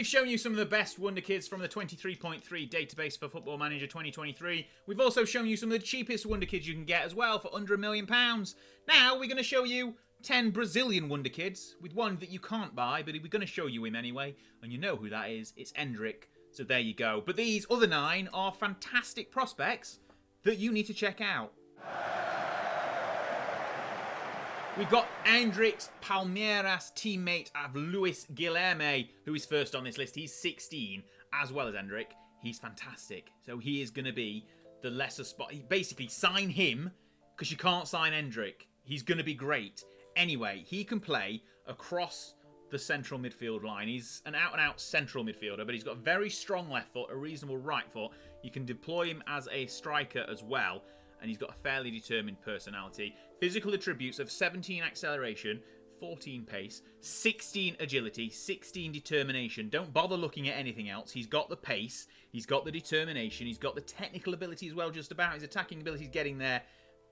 We've shown you some of the best Wonderkids from the 23.3 database for Football Manager 2023. We've also shown you some of the cheapest Wonderkids you can get as well for under £1 million. Now we're going to show you 10 Brazilian Wonderkids with one that you can't buy, but we're going to show you him anyway. And you know who that is. It's Endrick. So there you go. But these other 9 are fantastic prospects that you need to check out. We've got Endrick's Palmeira's teammate of Luis Guilherme, who is first on this list. He's 16, as well as Endrick. He's fantastic. So he is going to be the lesser spot. Basically, sign him, because you can't sign Endrick. He's going to be great. Anyway, he can play across the central midfield line. He's an out-and-out central midfielder, but he's got a very strong left foot, a reasonable right foot. You can deploy him as a striker as well. And he's got a fairly determined personality. Physical attributes of 17 acceleration, 14 pace, 16 agility, 16 determination. Don't bother looking at anything else. He's got the pace, he's got the determination, he's got the technical ability as well, just about. His attacking ability is getting there.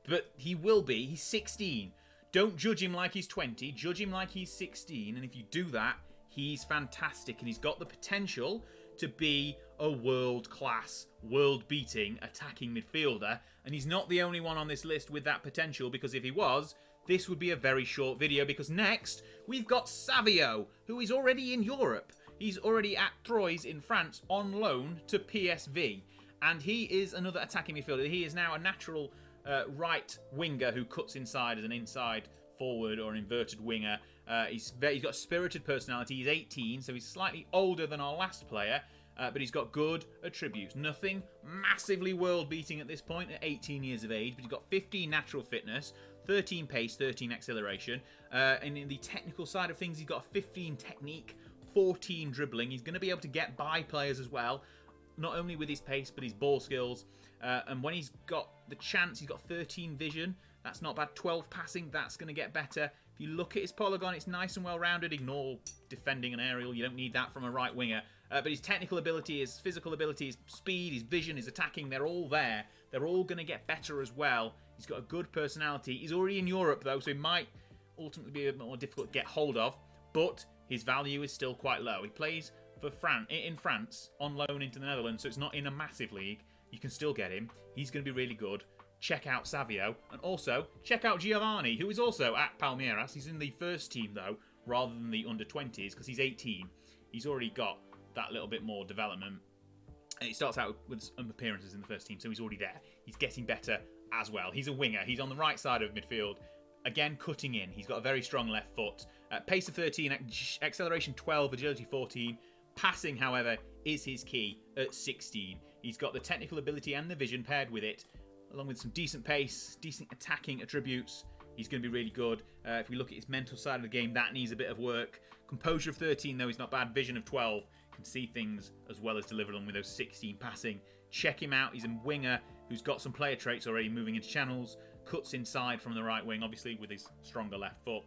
But he will be. He's 16. Don't judge him like he's 20. Judge him like he's 16. And if you do that, he's fantastic. And he's got the potential to be a world-class, world-beating attacking midfielder. And he's not the only one on this list with that potential, because if he was, this would be a very short video, because next we've got Savio, who is already in Europe. He's already at Troyes in France on loan to PSV. And he is another attacking midfielder. He is now a natural right winger who cuts inside as an inside forward or an inverted winger. He's got a spirited personality. He's 18, so he's slightly older than our last player, but he's got good attributes. Nothing massively world-beating at this point at 18 years of age, but he's got 15 natural fitness, 13 pace, 13 acceleration. And in the technical side of things, he's got a 15 technique, 14 dribbling. He's going to be able to get by players as well, not only with his pace, but his ball skills. And when he's got the chance, he's got 13 vision. That's not bad. 12 passing, that's going to get better. If you look at his polygon, it's nice and well-rounded. Ignore defending an aerial. You don't need that from a right winger. But his technical ability, his physical ability, his speed, his vision, his attacking, they're all there. They're all going to get better as well. He's got a good personality. He's already in Europe, though, so he might ultimately be a bit more difficult to get hold of. But his value is still quite low. He plays for in France on loan into the Netherlands, so it's not in a massive league. You can still get him. He's going to be really good. Check out Savio, and also check out Giovanni, who is also at Palmeiras. He's in the first team, though, rather than the under-20s, because he's 18. He's already got that little bit more development. He starts out with some appearances in the first team, so he's already there. He's getting better as well. He's a winger. He's on the right side of midfield. Again, cutting in. He's got a very strong left foot. Pace of 13, acceleration 12, agility 14. Passing, however, is his key at 16. He's got the technical ability and the vision paired with it, along with some decent pace, decent attacking attributes. He's going to be really good. If we look at his mental side of the game, that needs a bit of work. Composure of 13, though, he's not bad. Vision of 12. Can see things as well as deliver them with those 16 passing. Check him out. He's a winger who's got some player traits already, moving into channels. Cuts inside from the right wing, obviously, with his stronger left foot.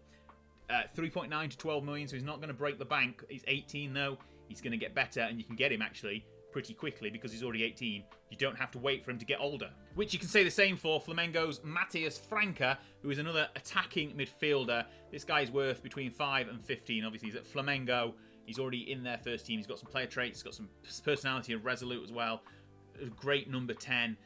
3.9 to 12 million, so he's not going to break the bank. He's 18, though. He's going to get better, and you can get him, actually, pretty quickly because he's already 18. You don't have to wait for him to get older. Which you can say the same for Flamengo's Matthias Franca, who is another attacking midfielder. This guy's worth between 5 and 15. Obviously, he's at Flamengo. He's already in their first team. He's got some player traits. He's got some personality and resolute as well. A great number 10.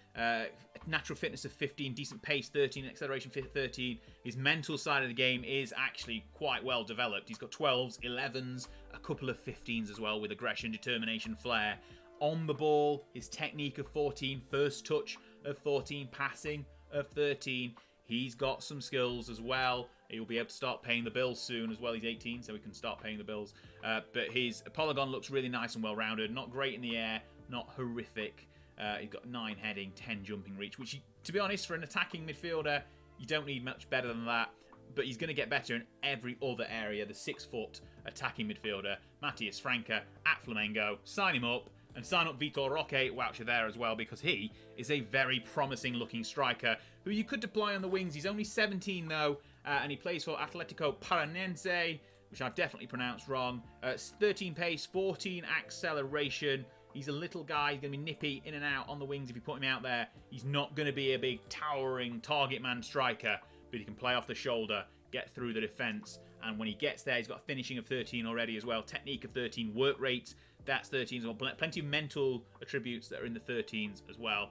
Natural fitness of 15. Decent pace, 13. Acceleration, 13. His mental side of the game is actually quite well developed. He's got 12s, 11s, a couple of 15s as well with aggression, determination, flair. On the ball, his technique of 14, first touch of 14, passing of 13. He's got some skills as well. He'll be able to start paying the bills soon as well. He's 18, so he can start paying the bills. But his polygon looks really nice and well-rounded. Not great in the air, not horrific. He's got 9 heading, 10 jumping reach, which, to be honest, for an attacking midfielder, you don't need much better than that. But he's going to get better in every other area. The 6-foot attacking midfielder, Matthias Franca, at Flamengo. Sign him up. And sign up Vito voucher there as well, because he is a very promising looking striker who you could deploy on the wings. He's only 17 though, and he plays for Atletico Paranense, which I've definitely pronounced wrong. 13 pace, 14 acceleration. He's a little guy. He's going to be nippy in and out on the wings if you put him out there. He's not going to be a big towering target man striker, but he can play off the shoulder, get through the defence, And when he gets there, he's got a finishing of 13 already as well. Technique of 13. Work rate, that's 13 as well. Plenty of mental attributes that are in the 13s as well.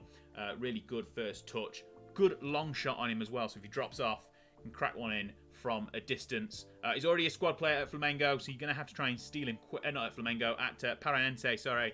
Really good first touch. Good long shot on him as well. So if he drops off, he can crack one in from a distance. He's already a squad player at Flamengo, so you're going to have to try and steal him. Not at Flamengo, at Paranense, sorry.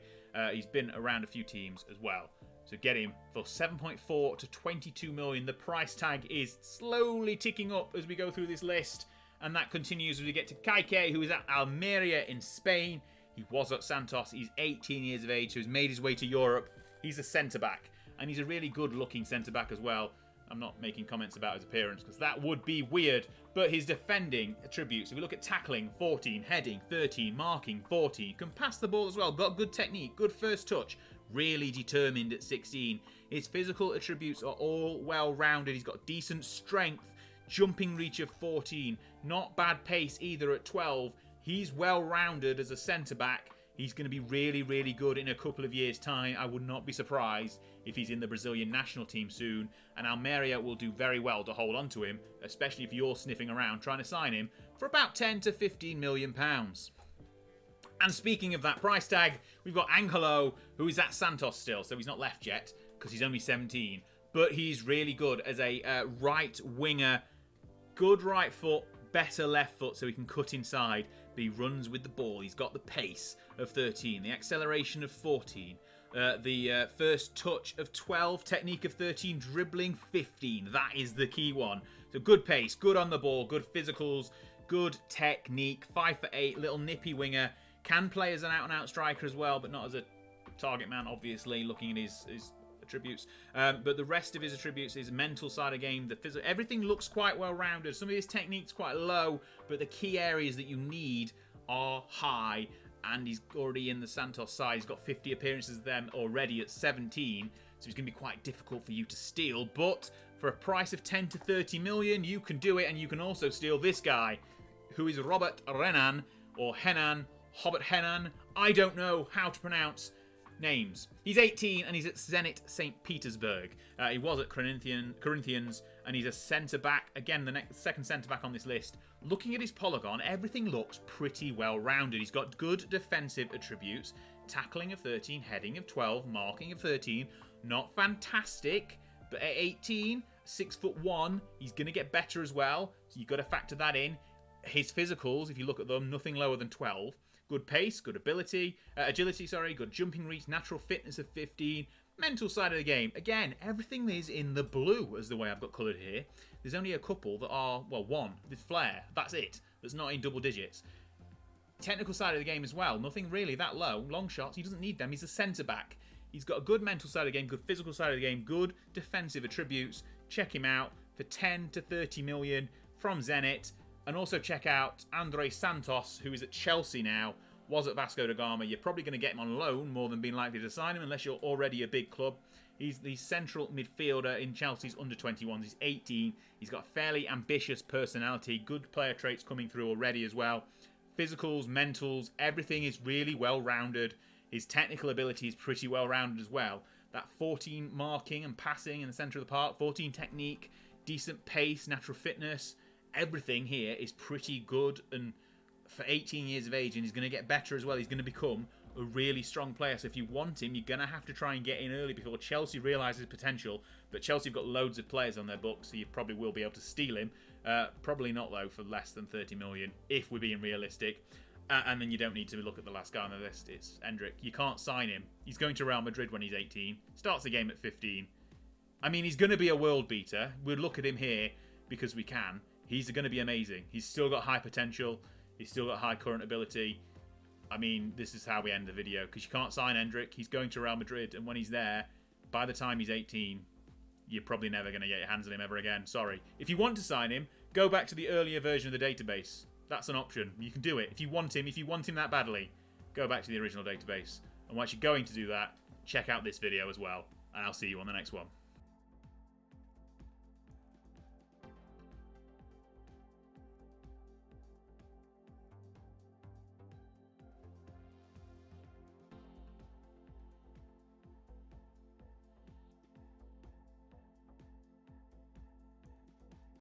He's been around a few teams as well. So get him for 7.4 to 22 million. The price tag is slowly ticking up as we go through this list. And that continues as we get to Kaik, who is at Palmeira in Spain. He was at Santos. He's 18 years of age, so he's made his way to Europe. He's a centre-back, and he's a really good-looking centre-back as well. I'm not making comments about his appearance because that would be weird, but his defending attributes. If we look at tackling, 14, heading, 13, marking, 14. Can pass the ball as well, got good technique, good first touch, really determined at 16. His physical attributes are all well-rounded. He's got decent strength, jumping reach of 14, not bad pace either at 12. He's well-rounded as a centre-back. He's going to be really, really good in a couple of years' time. I would not be surprised if he's in the Brazilian national team soon. And Palmeira will do very well to hold on to him, especially if you're sniffing around trying to sign him for about 10 to 15 million pounds. And speaking of that price tag, we've got Angelo, who is at Santos still, so he's not left yet because he's only 17. But he's really good as a right winger, good right foot, better left foot, so he can cut inside. But he runs with the ball. He's got the pace of 13, the acceleration of 14, the first touch of 12, technique of 13, dribbling 15. That is the key one. So good pace, good on the ball, good physicals, good technique. 5'8", little nippy winger. Can play as an out-and-out striker as well, but not as a target man, obviously, looking at his attributes. But the rest of his attributes, his mental side of game, the physical, everything looks quite well-rounded. Some of his technique's quite low, but the key areas that you need are high. And he's already in the Santos side. He's got 50 appearances of them already at 17, so it's going to be quite difficult for you to steal. But for a price of 10 to 30 million, you can do it, and you can also steal this guy, who is Robert Henan, or Henan, Hobbit Henan. I don't know how to pronounce names. He's 18 and he's at Zenit St. Petersburg. He was at Corinthians, and he's a centre-back. Again, the second centre-back on this list. Looking at his polygon, everything looks pretty well-rounded. He's got good defensive attributes. Tackling of 13, heading of 12, marking of 13. Not fantastic, but at 18, 6'1", he's going to get better as well. So you've got to factor that in. His physicals, if you look at them, nothing lower than 12. Good pace, good agility, good jumping reach, natural fitness of 15. Mental side of the game, again, everything is in the blue as the way I've got coloured here. There's only a couple that are, well, one, with flair, that's it, that's not in double digits. Technical side of the game as well, nothing really that low. Long shots, he doesn't need them, he's a centre-back. He's got a good mental side of the game, good physical side of the game, good defensive attributes. Check him out for 10 to 30 million from Zenit. And also check out Andre Santos, who is at Chelsea now, was at Vasco da Gama. You're probably going to get him on loan more than being likely to sign him unless you're already a big club. He's the central midfielder in Chelsea's under-21s. He's 18. He's got a fairly ambitious personality. Good player traits coming through already as well. Physicals, mentals, everything is really well-rounded. His technical ability is pretty well-rounded as well. That 14 marking and passing in the centre of the park, 14 technique, decent pace, natural fitness. Everything here is pretty good, and for 18 years of age, and he's going to get better as well. He's going to become a really strong player. So if you want him, you're going to have to try and get in early before Chelsea realise his potential. But Chelsea have got loads of players on their books, so you probably will be able to steal him. Probably not, though, for less than 30 million, if we're being realistic. And then you don't need to look at the last guy on the list. It's Endrick. You can't sign him. He's going to Real Madrid when he's 18. Starts the game at 15. I mean, he's going to be a world beater. We'll look at him here because we can. He's going to be amazing. He's still got high potential. He's still got high current ability. I mean, this is how we end the video, because you can't sign Endrick. He's going to Real Madrid, and when he's there, by the time he's 18, you're probably never going to get your hands on him ever again. Sorry. If you want to sign him, go back to the earlier version of the database. That's an option. You can do it. If you want him that badly, go back to the original database. And once you're going to do that, check out this video as well. And I'll see you on the next one.